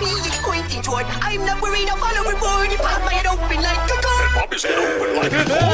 me it's pointing toward. I'm not worried, I'll follow a board. You pop my head open like a gun. Pop his head open like a gun.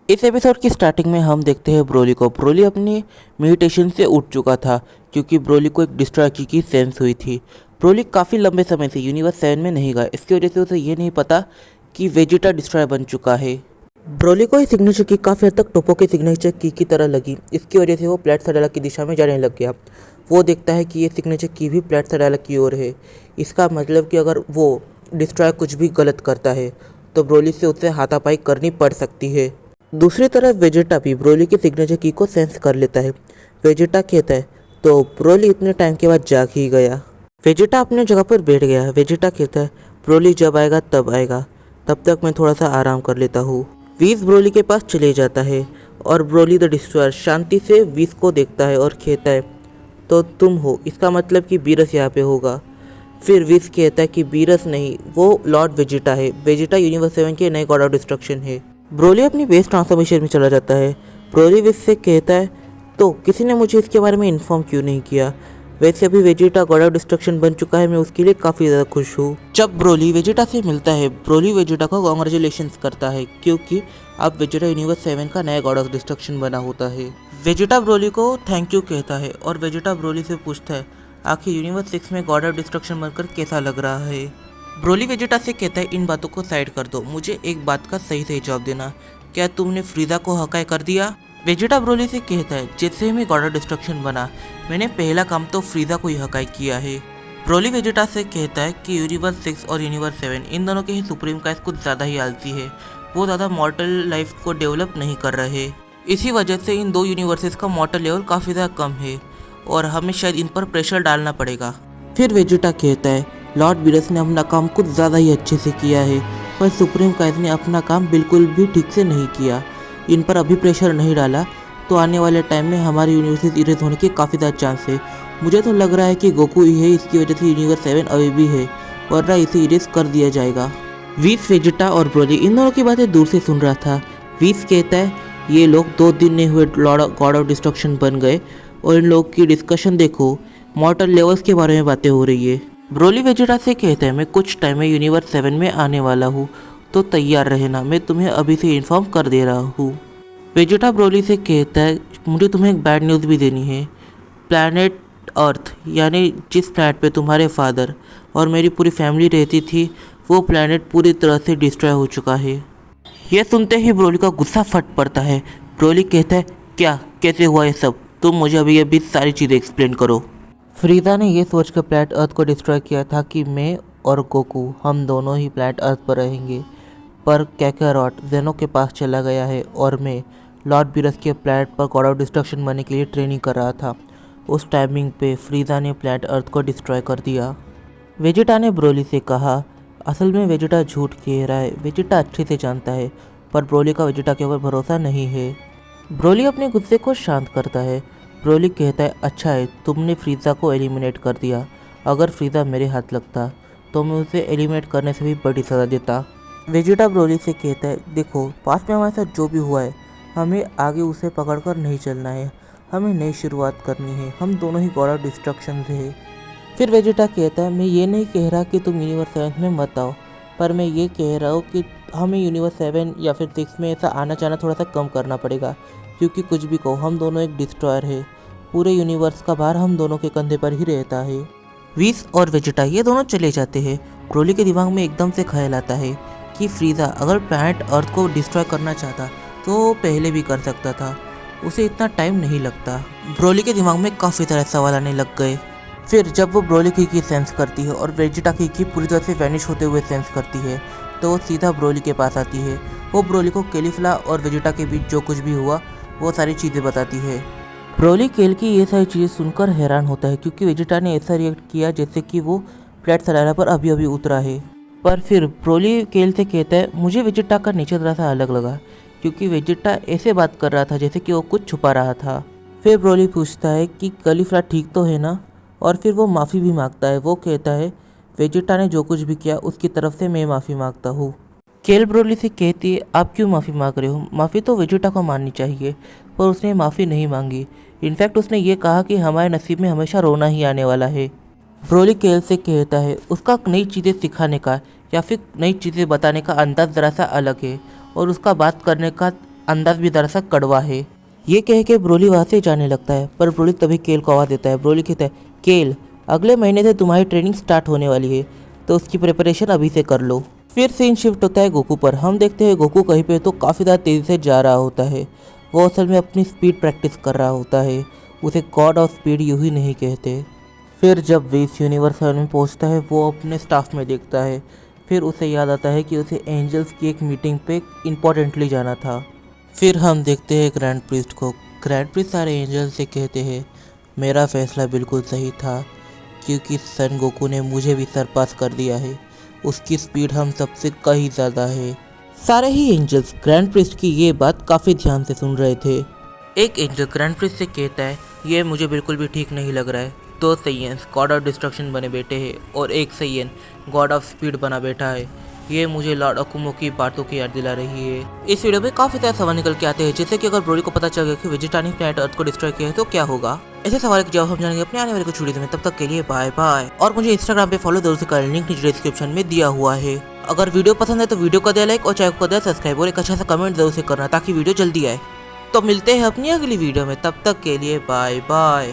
इस episode की starting में हम देखते हैं Broly को। Broly अपनी meditation से उठ चुका था क्योंकि ब्रोली को एक डिस्ट्रॉय की सेंस हुई थी। ब्रोली काफ़ी लंबे समय से यूनिवर्स 7 में नहीं गया, इसकी वजह से उसे ये नहीं पता कि वेजिटा डिस्ट्रॉय बन चुका है। ब्रोली को ये सिग्नेचर की काफ़ी हद तक टोपो के सिग्नेचर की तरह लगी, इसकी वजह से वो प्लेट सडाला की दिशा में जाने लग गया। वो देखता है कि ये सिग्नेचर की भी प्लेट सडाला की ओर है। इसका मतलब कि अगर वो डिस्ट्रॉय कुछ भी गलत करता है तो ब्रोली से उसे हाथापाई करनी पड़ सकती है। दूसरी तरफ वेजिटा भी ब्रोली के सिग्नेचर की को सेंस कर लेता है। वेजिटा कहता है तो ब्रोली इतने टाइम के बाद जाग ही गया। वेजिटा अपने जगह पर बैठ गया। वेजिटा कहता है ब्रोली जब आएगा तब आएगा, तब तक मैं थोड़ा सा आराम कर लेता हूँ। वीस ब्रोली के पास चले जाता है और ब्रोली द डिस्ट्रॉयर शांति से वीस को देखता है और कहता है तो तुम हो, इसका मतलब कि बीरस यहाँ पे होगा। फिर वीस कहता है कि बीरस नहीं, वो लॉर्ड वेजिटा है। वेजिटा यूनिवर्स 7 के नए गॉड ऑफ डिस्ट्रक्शन है। ब्रोली अपनी बेस ट्रांसफॉर्मेशन में चला जाता है। ब्रोली विस से कहता है तो किसी ने मुझे इसके बारे में इन्फॉर्म क्यों नहीं किया। वैसे अभी वेजिटा गॉड ऑफ डिस्ट्रक्शन बन चुका है, मैं उसके लिए काफ़ी ज़्यादा खुश हूँ। जब ब्रोली वेजिटा से मिलता है, ब्रोली वेजिटा को कॉन्ग्रेचुलेशंस करता है क्योंकि अब वेजिटा यूनिवर्स 7 का नया गॉड ऑफ डिस्ट्रक्शन बना होता है। वेजिटा ब्रोली को थैंक यू कहता है और वेजिटा ब्रोली से पूछता है आखिर यूनिवर्स 6 में गॉड ऑफ डिस्ट्रक्शन बनकर कैसा लग रहा है। ब्रोली वेजिटा से कहता है इन बातों को साइड कर दो, मुझे एक बात का सही जवाब देना, क्या तुमने फ्रीजा को हकाई कर दिया। वेजिटा ब्रोली से कहता है जैसे ही मैं गॉड ऑफ डिस्ट्रक्शन बना मैंने पहला काम तो फ्रीजा को ही हकाई किया है। ब्रोली वेजिटा से कहता है कि यूनिवर्स 6 और यूनिवर्स 7 इन दोनों के ही सुप्रीम काइस कुछ ज़्यादा ही आलसी है, वो ज़्यादा मॉर्टल लाइफ को डेवलप नहीं कर रहे। इसी वजह से इन दो यूनिवर्सेस का मॉर्टल लेवल काफ़ी ज़्यादा कम है और हमें शायद इन पर प्रेशर डालना पड़ेगा। फिर वेजिटा कहता है लॉर्ड बीरस ने अपना काम कुछ ज़्यादा ही अच्छे से किया है, पर सुप्रीम काइस ने अपना काम बिल्कुल भी ठीक से नहीं किया। इन पर अभी प्रेशर नहीं डाला तो आने वाले टाइम में हमारे यूनिवर्सेस इरेज होने के काफ़ी ज़्यादा चांस है। मुझे तो लग रहा है कि गोकू ही है, इसकी वजह से यूनिवर्स 7 अभी भी है, वरना इसे इरेज कर दिया जाएगा। वीस वेजिटा और ब्रोली इन दोनों की बातें दूर से सुन रहा था। वीस कहता है ये लोग 2 दिन नहीं हुए गॉड ऑफ डिस्ट्रक्शन बन गए और इन लोग की डिस्कशन देखो, मॉर्टल लेवल्स के बारे में बातें हो रही है। ब्रोली वेजिटा से कहता है मैं कुछ टाइम में यूनिवर्स 7 में आने वाला हूँ तो तैयार रहना, मैं तुम्हें अभी से इन्फॉर्म कर दे रहा हूँ। वेजिटा ब्रोली से कहता है मुझे तुम्हें एक बैड न्यूज़ भी देनी है। प्लैनेट अर्थ यानी जिस प्लैनेट पे तुम्हारे फादर और मेरी पूरी फैमिली रहती थी, वो प्लैनेट पूरी तरह से डिस्ट्रॉय हो चुका है। यह सुनते ही ब्रोली का गुस्सा फट पड़ता है। ब्रोली कहता है क्या, कैसे हुआ ये सब, तुम मुझे अभी सारी चीज़ें एक्सप्लेन करो। फ्रीजा ने यह सोचकर प्लैनेट अर्थ को डिस्ट्रॉय किया था कि मैं और गोकू हम दोनों ही प्लैनेट अर्थ पर रहेंगे, पर कैकारॉट जेनो के पास चला गया है और मैं लॉर्ड बीरस के प्लैनेट पर गॉड ऑफ डिस्ट्रक्शन बनने के लिए ट्रेनिंग कर रहा था। उस टाइमिंग पे फ्रीजा ने प्लैनेट अर्थ को डिस्ट्रॉय कर दिया। वेजिटा ने ब्रोली से कहा असल में वेजिटा झूठ कह रहा है, वेजिटा अच्छे से जानता है, पर ब्रोली का वेजिटा के ऊपर भरोसा नहीं है। ब्रोली अपने गुस्से को शांत करता है। ब्रोली कहता है अच्छा है तुमने फ्रीजा को एलिमिनेट कर दिया, अगर फ्रीजा मेरे हाथ लगता तो मैं उसे एलिमिनेट करने से भी बड़ी सज़ा देता। वेजिटा ब्रोली से कहता है देखो पास्ट में हमारे साथ जो भी हुआ है हमें आगे उसे पकड़कर नहीं चलना है, हमें नई शुरुआत करनी है, हम दोनों ही गॉड ऑफ डिस्ट्रक्शन से है। फिर वेजिटा कहता है मैं ये नहीं कह रहा कि तुम यूनिवर्स 7 में मत आओ, पर मैं ये कह रहा हूँ कि हमें यूनिवर्स 7 या फिर 6 में ऐसा आना जाना थोड़ा सा कम करना पड़ेगा, क्योंकि कुछ भी कहो हम दोनों एक डिस्ट्रॉयर है, पूरे यूनिवर्स का भार हम दोनों के कंधे पर ही रहता है। वीस और वेजिटा ये दोनों चले जाते हैं। ब्रोली के दिमाग में एकदम से ख्याल आता है कि फ्रीजा अगर प्लैनेट अर्थ को डिस्ट्रॉय करना चाहता तो वो पहले भी कर सकता था, उसे इतना टाइम नहीं लगता। ब्रोली के दिमाग में काफ़ी तरह सवाल आने लग गए। फिर जब वो ब्रोली की सेंस करती है और वेजिटा की पूरी तरह से वैनिश होते हुए सेंस करती है तो वो सीधा ब्रोली के पास आती है। वो ब्रोली को कैलीफ्ला और वेजिटा के बीच जो कुछ भी हुआ वो सारी चीज़ें बताती है। ब्रोली केल की ये सारी चीज़ें सुनकर हैरान होता है क्योंकि वेजिटा ने ऐसा रिएक्ट किया जैसे कि वो फ्लैट सलारा पर अभी अभी उतरा है। पर फिर ब्रोली केल से कहता है मुझे वेजिटा का नेचर थोड़ा सा अलग लगा, क्योंकि वेजिटा ऐसे बात कर रहा था जैसे कि वो कुछ छुपा रहा था। फिर ब्रोली पूछता है कि कलीफ्रा ठीक तो है ना, और फिर वो माफ़ी भी मांगता है। वो कहता है वेजिटा ने जो कुछ भी किया उसकी तरफ से मैं माफ़ी मांगता हूँ। केल ब्रोली से कहती है आप क्यों माफ़ी मांग रहे हो, माफ़ी तो वेजिटा को मांगनी चाहिए, पर उसने माफ़ी नहीं मांगी। इनफैक्ट उसने ये कहा कि हमारे नसीब में हमेशा रोना ही आने वाला है। ब्रोली केल से कहता है उसका नई चीज़ें सिखाने का या फिर नई चीज़ें बताने का अंदाज़ ज़रा सा अलग है, और उसका बात करने का अंदाज़ भी ज़रा सा कड़वा है। ये कह के ब्रोली वहाँ से जाने लगता है, पर ब्रोली तभी केल को आवाज़ देता है। ब्रोली कहता है केल अगले महीने से तुम्हारी ट्रेनिंग स्टार्ट होने वाली है, तो उसकी प्रिपरेशन अभी से कर लो। फिर सीन शिफ्ट होता है गोकू पर। हम देखते हैं गोकू कहीं पे तो काफ़ी ज़्यादा तेज़ी से जा रहा होता है। वो असल में अपनी स्पीड प्रैक्टिस कर रहा होता है। उसे गॉड ऑफ स्पीड यूँ ही नहीं कहते। फिर जब वे इस यूनिवर्स में पहुंचता है वो अपने स्टाफ में देखता है। फिर उसे याद आता है कि उसे एंजल्स की एक मीटिंग पे इम्पोर्टेंटली जाना था। फिर हम देखते हैं ग्रैंड प्रीस्ट को। ग्रैंड प्रीस्ट सारे एंजल्स से कहते हैं मेरा फैसला बिल्कुल सही था, क्योंकि सन गोकू ने मुझे भी सरपास कर दिया है। उसकी स्पीड हम सबसे कहीं ज़्यादा है। सारे ही एंजल्स ग्रैंड प्रीस्ट की ये बात काफ़ी ध्यान से सुन रहे थे। एक एंजल ग्रैंड प्रीस्ट से कहता है ये मुझे बिल्कुल भी ठीक नहीं लग रहा है। 2 सैयन्स गॉड ऑफ डिस्ट्रक्शन बने बैठे हैं और एक सैयन गॉड ऑफ स्पीड बना बैठा है। ये मुझे लॉर्ड अकुमो की बातों की याद दिला रही है। इस वीडियो में काफ़ी सारे सवाल निकल के आते हैं, जैसे कि अगर ब्रोली को पता चल गया कि वेजिटा ने प्लैनेट अर्थ को डिस्ट्रॉय किया है तो क्या होगा। ऐसे सवाल के जवाब हम जानेंगे अपने आने वाले कुछ वीडियो में। तब तक के लिए बाय बाय। और मुझे इंस्टाग्राम पे फॉलो जरूर से करें, लिंक नीचे डिस्क्रिप्शन में दिया हुआ है। अगर वीडियो पसंद है तो वीडियो को दिया लाइक और चैनल को दिया सब्सक्राइब और एक अच्छा सा कमेंट जरूर से करना ताकि वीडियो जल्दी आए। तो मिलते हैं अपनी अगली वीडियो में, तब तक के लिए बाय बाय।